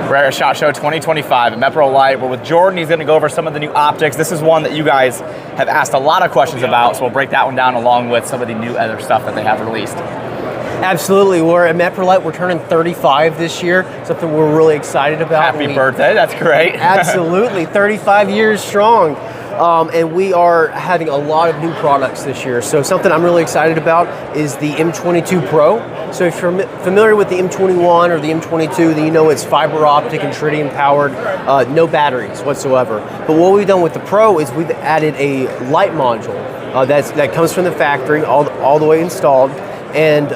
We're at SHOT Show 2025 at Meprolight. We're with Jordan. He's going to go over some of the new optics. This is one that you guys have asked a lot of questions about, so we'll break that one down along with some of the new other stuff that they have released. Absolutely. We're at Meprolight. We're turning 35 this year, something we're really excited about. Happy birthday. That's great. Absolutely. 35 years strong. And we are having a lot of new products this year. So something I'm really excited about is the M22 Pro. So if you're familiar with the M21 or the M22, then you know it's fiber optic and tritium powered, no batteries whatsoever. But what we've done with the Pro is we've added a light module that comes from the factory, all the way installed. And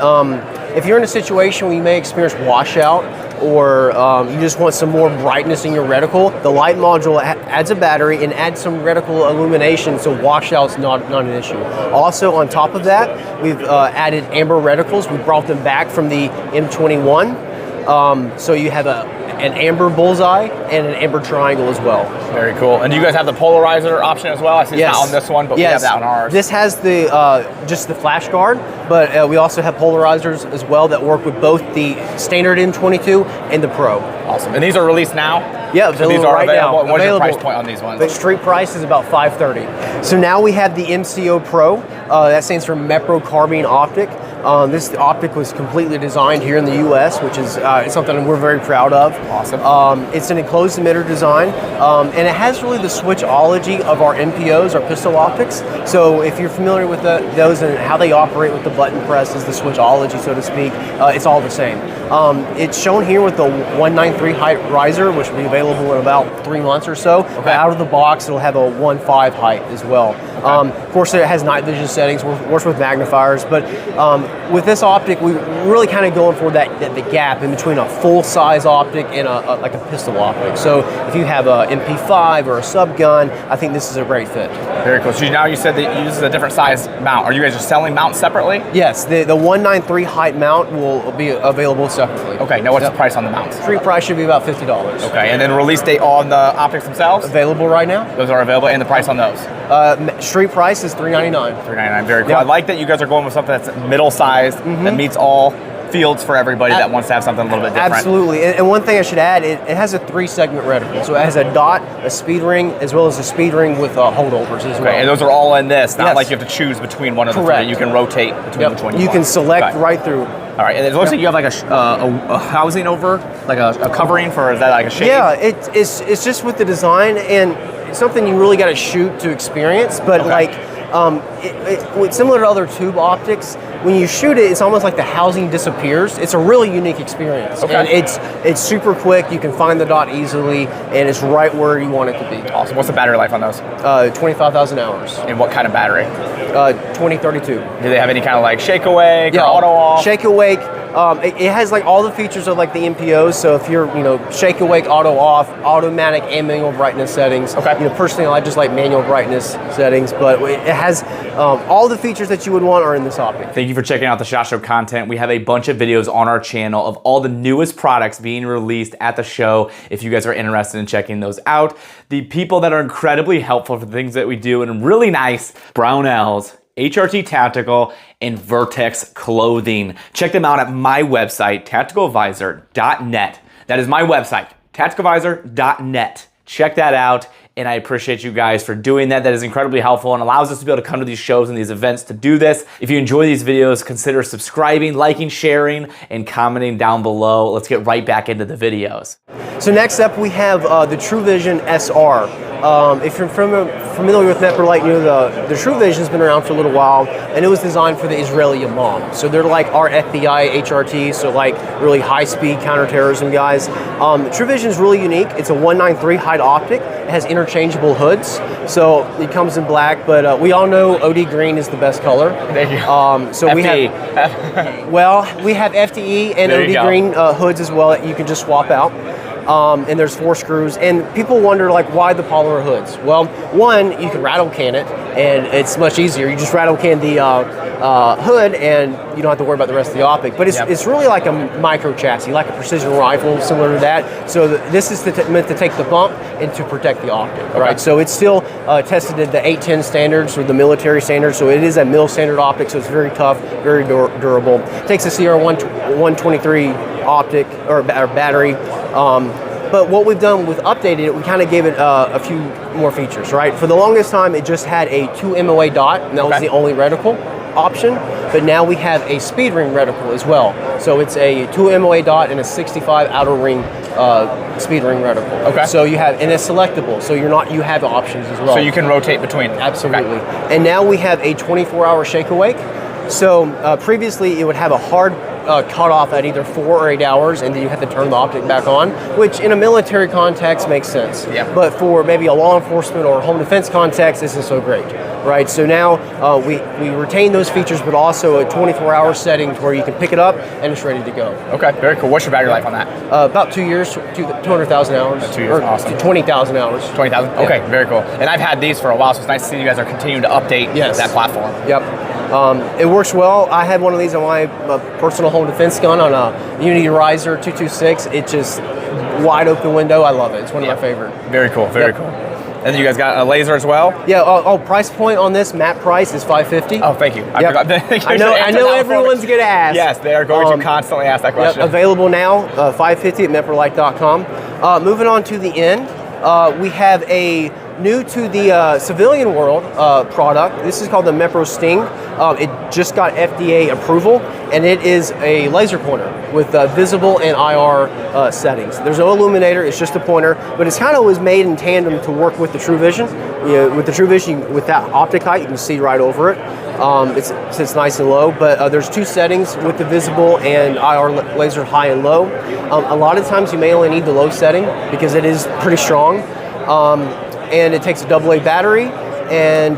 if you're in a situation where you may experience washout, or you just want some more brightness in your reticle, the light module adds a battery and adds some reticle illumination, so washout's not an issue. Also, on top of that, we've added amber reticles. We brought them back from the M21, so you have an amber bullseye and an amber triangle as well. Very cool. And do you guys have the polarizer option as well? I see it's not on this one, but we have that on ours. This has the just the flash guard, but we also have polarizers as well that work with both the standard M22 and the Pro. Awesome. And these are released now? Yeah, so these are right available. Now. What's your price point on these ones? The street price is about $530. So now we have the MCO Pro. That stands for Mepro Carbine Optic. This optic was completely designed here in the U.S., which is something we're very proud of. Awesome. It's an enclosed emitter design, and it has really the switchology of our MPOs, our pistol optics. So if you're familiar with those and how they operate with the button presses, the switchology, so to speak, it's all the same. It's shown here with the 193 height riser, which will be available in about 3 months or so. Okay. Out of the box, it'll have a 1.5 height as well. Okay. Of course, it has night vision settings, works with magnifiers, but with this optic, we're really kind of going for the gap in between a full-size optic and like a pistol optic. So if you have a MP5 or a sub gun, I think this is a great fit. Very cool. So now you said that you use a different size mount. Are you guys just selling mounts separately? Yes, the 193 height mount will be available separately. Okay, now what's the price on the mounts? Street price should be about $50. Okay, and then release date on the optics themselves? Available right now. Those are available, and the price on those? Street price is $399. $399, very cool. Yep. I like that you guys are going with something that's middle-sized, that meets all fields for everybody that wants to have something a little bit different. Absolutely, and one thing I should add, it has a 3-segment reticle. So it has a dot, a speed ring, as well as a speed ring with holdovers as well. And those are all in this, not like you have to choose between one of the three. You can rotate between which one you want. You can select right through. All right, and it looks like you have like a housing over, like a covering for, is that like a shade? Yeah, it's just with the design, and it's something you really got to shoot to experience, but it's similar to other tube optics. When you shoot it, it's almost like the housing disappears. It's a really unique experience. And it's super quick. You can find the dot easily, and it's right where you want it to be. Awesome. What's the battery life on those? 25,000 hours. And what kind of battery? 2032. Do they have any kind of like shake awake or auto off? Shake awake. It has like all the features of like the MPOs. So if you're, shake awake, auto off, automatic and manual brightness settings. Okay. Personally, I just like manual brightness settings, but it has all the features that you would want are in this optic. Thank you for checking out the SHOT Show content. We have a bunch of videos on our channel of all the newest products being released at the show. If you guys are interested in checking those out, the people that are incredibly helpful for the things that we do and really nice, Brownells, HRT Tactical, and Vertex Clothing. Check them out at my website, tacticalvisor.net. That is my website, tacticalvisor.net. Check that out, and I appreciate you guys for doing that. That is incredibly helpful and allows us to be able to come to these shows and these events to do this. If you enjoy these videos, consider subscribing, liking, sharing, and commenting down below. Let's get right back into the videos. So next up, we have the TrueVision SR. If you're familiar with Meprolight, the TrueVision's been around for a little while, and it was designed for the Israeli Imam. So they're like our FBI HRT, so like really high-speed counterterrorism guys. TrueVision is really unique. It's a 193 height optic. It has interchangeable hoods, so it comes in black, but we all know OD green is the best color. There you go. So FTE. we have FTE and OD green hoods as well that you can just swap out. And there's 4 screws, and people wonder like why the polymer hoods. Well, one, you can rattle can it, and it's much easier. You just rattle can the hood, and you don't have to worry about the rest of the optic. But it's really like a micro chassis, like a precision rifle, similar to that. So this is meant to take the bump and to protect the optic. Okay. Right. So it's still tested at the 810 standards or the military standards. So it is a mil standard optic. So it's very tough, very durable. It takes a CR123 optic or battery. But what we've done with updated it, we kind of gave it a few more features, right? For the longest time, it just had a 2 MOA dot, and that was the only reticle option. But now we have a speed ring reticle as well. So it's a 2 MOA dot and a 65 outer ring speed ring reticle. Okay. So you have, and it's selectable. So you have options as well. So you can rotate between. Absolutely. Okay. And now we have a 24-hour shake awake. So previously it would have a hard cut off at either 4 or 8 hours, and then you have to turn the optic back on, which in a military context makes sense. Yeah. But for maybe a law enforcement or home defense context, this is so great, right? So now we retain those features, but also a 24-hour setting where you can pick it up and it's ready to go. Okay, very cool. What's your battery life on that? About 2 years, 200,000 hours. 2 years, awesome. 20,000 hours. 20,000? Okay, yeah. Very cool. And I've had these for a while, so it's nice to see you guys are continuing to update that platform. Yep. It works well. I had one of these on my personal home defense gun on a Unity Riser 226. It's just wide open window. I love it. It's one of my favorite. Very cool. Very cool. And then you guys got a laser as well? Yeah. Price point on this, map price is $550. Oh, thank you. I forgot. I know everyone's going to ask. Yes, they are going to constantly ask that question. Available now, $550 at meprolight.com. Moving on to the end, we have a new to the civilian world product. This is called the Mepro Sting. It just got FDA approval, and it is a laser pointer with visible and IR settings. There's no illuminator, it's just a pointer, but it's kind of was made in tandem to work with the True Vision. With the True Vision, with that optic height, you can see right over it. It sits nice and low, but there's 2 settings with the visible and IR laser, high and low. A lot of times you may only need the low setting because it is pretty strong. And it takes a AA battery, and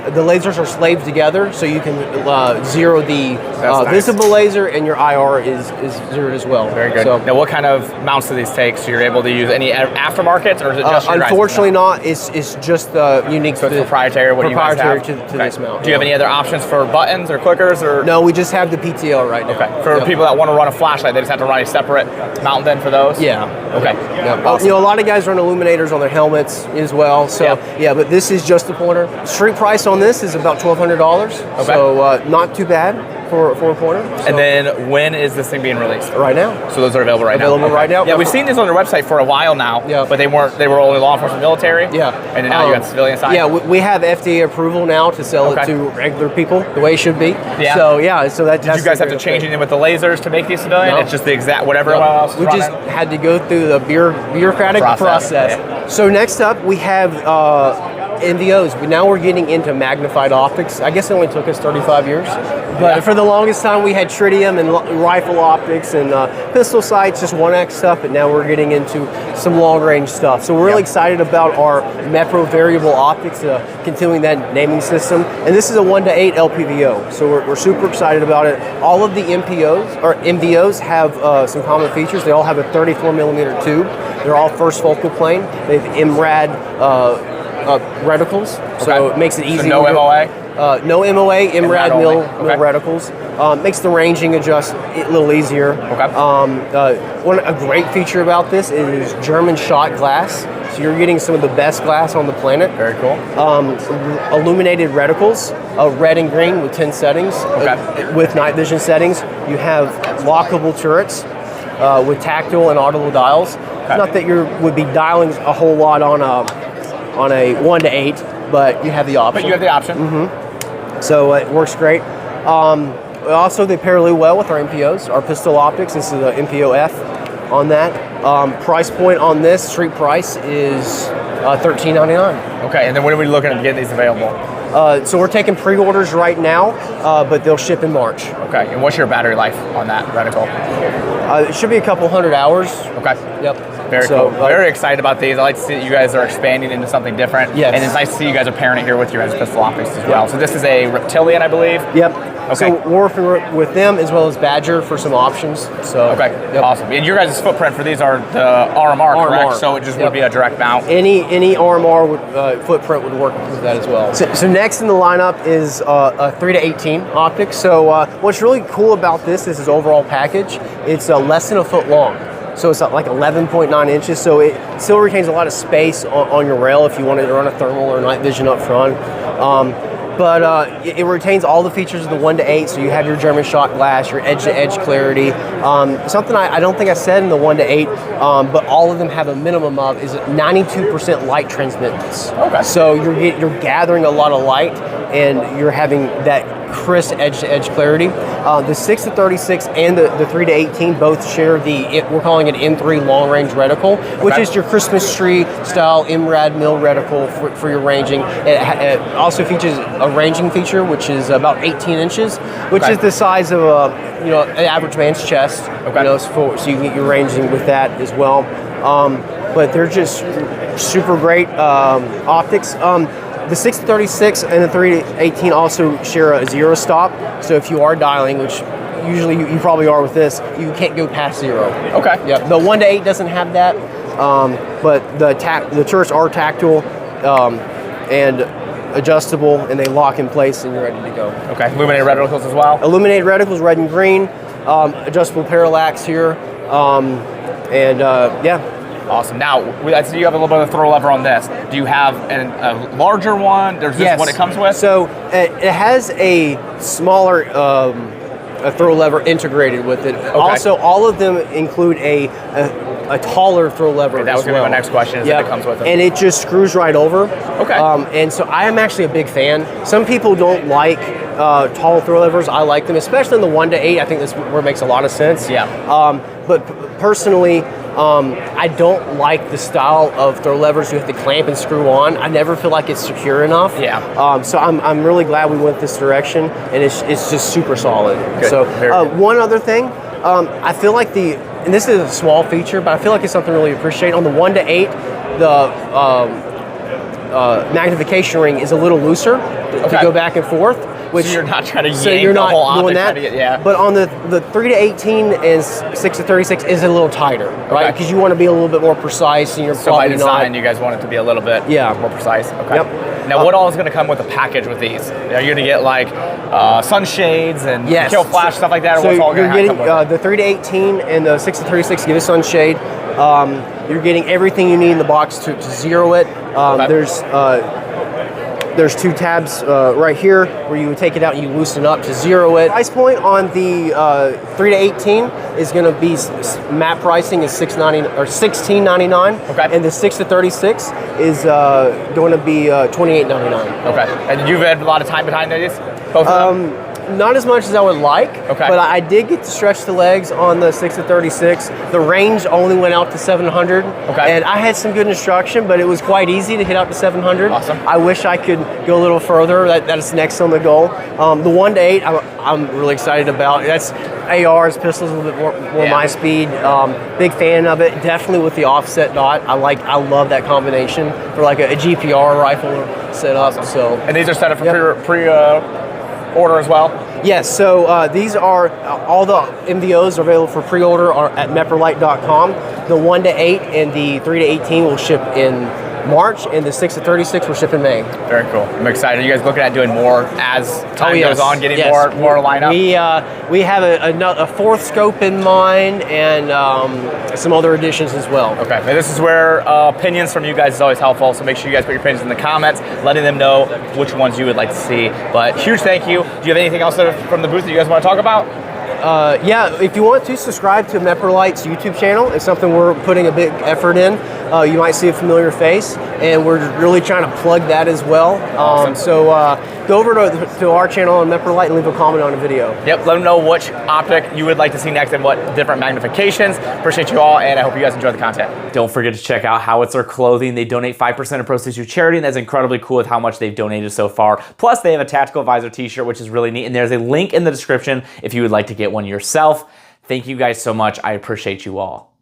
the lasers are slaved together, so you can zero the visible laser, and your IR is zeroed as well. Very good. So, now, what kind of mounts do these take? So you're able to use any aftermarkets, or is it just your unfortunately not. It's just unique. So it's proprietary. What proprietary do you guys have? to this mount. Do you have any other options for buttons or clickers, or? No, we just have the PTL right now. Okay. For people that want to run a flashlight, they just have to run a separate mount then for those. Yeah. Okay. Yeah. Awesome. A lot of guys run illuminators on their helmets as well. So but this is just a pointer. Street price on this is about $1,200. Okay. So not too bad for a pointer. So. And then when is this thing being released? Right now. So those are available right now? Available right now. Yeah, we've seen these on their website for a while now, but they were only law enforcement military. Yeah. And then now you got the civilian side. Yeah, we have FDA approval now to sell it to regular people the way it should be. Yeah. So that Did you guys have to change anything with the lasers to make these civilian? No. It's just the exact whatever else. We just had to go through the bureaucratic process. Yeah. So next up we have NVOs, but now we're getting into magnified optics. I guess it only took us 35 years, but for the longest time we had tritium and rifle optics and pistol sights, just 1x stuff, but now we're getting into some long-range stuff. So we're really excited about our Mepro variable optics, continuing that naming system. And this is a 1:8 LPVO, so we're super excited about it. All of the MVOs have some common features. They all have a 34mm tube. They're all first focal plane. They have MRAD reticles, so it makes it easy. So no MOA? No MOA, MRAD mil reticles. Makes the ranging adjust a little easier. Okay. A great feature about this is German shot glass. So you're getting some of the best glass on the planet. Very cool. Illuminated reticles, red and green with 10 settings. With night vision settings. You have lockable turrets with tactile and audible dials. Not that you would be dialing a whole lot on a 1:8, but you have the option. But you have the option. Mm-hmm. So it works great. Also, they pair really well with our MPOs, our pistol optics. This is the MPO F on that. Price point on this, street price, is $13.99. Okay, and then when are we looking at getting these available? So we're taking pre-orders right now, but they'll ship in March. Okay, and what's your battery life on that reticle? It should be a couple hundred hours. Okay. Yep. Very cool. Very excited about these. I like to see that you guys are expanding into something different. Yes. And it's nice to see you guys are pairing it here with your pistol optics as well. So this is a Reptilian, I believe? Yep. Okay. So we're working with them as well as Badger for some options. So awesome. And your guys' footprint for these are the RMR, correct? So it just would be a direct mount. Any RMR footprint would work with that as well. So next in the lineup is a 3-18 optic. So what's really cool about this is overall package. It's less than a foot long. So it's like 11.9 inches, so it still retains a lot of space on your rail if you wanted to run a thermal or night vision up front. but it retains all the features of the 1-8. So you have your German shot glass, your edge-to-edge clarity. Something I don't think I said in the 1-8, but all of them have a minimum of is 92% light transmittance. Okay. So you're gathering a lot of light, and you're having that crisp edge-to-edge clarity. The 6-36 and the 3-18 both share we're calling it M3 long-range reticle, which is your Christmas tree style MRAD mill reticle for your ranging. It also features a ranging feature, which is about 18 inches, which is the size of an average man's chest. So you can get your ranging with that as well. But they're just super great optics. The 6-36 and the 3-18 also share a zero stop. So if you are dialing, which usually you probably are with this, you can't go past zero. Okay. Yeah. The 1-8 doesn't have that, but the turrets are tactile and adjustable, and they lock in place, and you're ready to go. Okay. Illuminated reticles as well. Illuminated reticles, red and green. Adjustable parallax here, yeah. Awesome. Now, I see you have a little bit of a throw lever on this. Do you have a larger one? There's just what it comes with? So it has a smaller a throw lever integrated with it. Also, all of them include a taller throw lever. That was going to be my next question, is if it comes with it. And it just screws right over. Okay. And so I am actually a big fan. Some people don't like tall throw levers. I like them, especially in the 1-8. I think this where it makes a lot of sense. Yeah. But personally, I don't like the style of throw levers you have to clamp and screw on. I never feel like it's secure enough. Yeah. So I'm really glad we went this direction, and it's just super solid. Good. So one other thing, I feel like and this is a small feature, but I feel like it's something to really appreciate. On the 1-8, the magnification ring is a little looser to go back and forth. Which, so you're not trying to yank the whole optic. But on the 3-18 and 6-36 is a little tighter, right? Because you want to be a little bit more precise, and you're by design, you guys want it to be a little bit more precise. Okay. Yep. Now, what all is going to come with the package with these? Are you going to get like sunshades and kill flash, stuff like that? Or so what's all you're going to getting the 3-18 and the 6-36 get a sunshade. You're getting everything you need in the box to zero it. There's two tabs right here where you would take it out and you loosen up to zero it. Price point on the 3-18 is going to be map pricing is $16.99. Okay. And the 6-36 is going to be $28.99. Okay. And you've had a lot of time behind these? Both of them? Not as much as I would like, okay. But I did get to stretch the legs on the 6-36. The range only went out to 700, okay. And I had some good instruction, but it was quite easy to hit out to 700. Awesome. I wish I could go a little further. That's next on the goal. The 1-8, I'm really excited about. That's ARs, pistols, a little bit more my speed. Big fan of it. Definitely with the offset dot. I love that combination for like a GPR rifle setup. Awesome. So. And these are set up for order as well? Yes, so these are, all the MDOs are available for pre-order at Meprolight.com. The 1-8 and the 3-18 will ship in March, and the 6-36 will ship in May. Very cool. I'm excited. Are you guys looking at doing more as time goes on, getting more lineup? We have a fourth scope in mind, and some other additions as well. Okay, and this is where opinions from you guys is always helpful, so make sure you guys put your opinions in the comments, letting them know which ones you would like to see. But huge thank you. Do you have anything else from the booth that you guys want to talk about? If you want to subscribe to Meprolight's YouTube channel, it's something we're putting a big effort in. You might see a familiar face, and we're really trying to plug that as well. Awesome. So go over to our channel on Meprolight and leave a comment on the video. Yep, let them know which optic you would like to see next and what different magnifications. Appreciate you all, and I hope you guys enjoy the content. Don't forget to check out Howitzer Clothing. They donate 5% of proceeds to charity, and that's incredibly cool with how much they've donated so far. Plus, they have a Tactical Advisor t-shirt, which is really neat, and there's a link in the description if you would like to get one yourself. Thank you guys so much. I appreciate you all.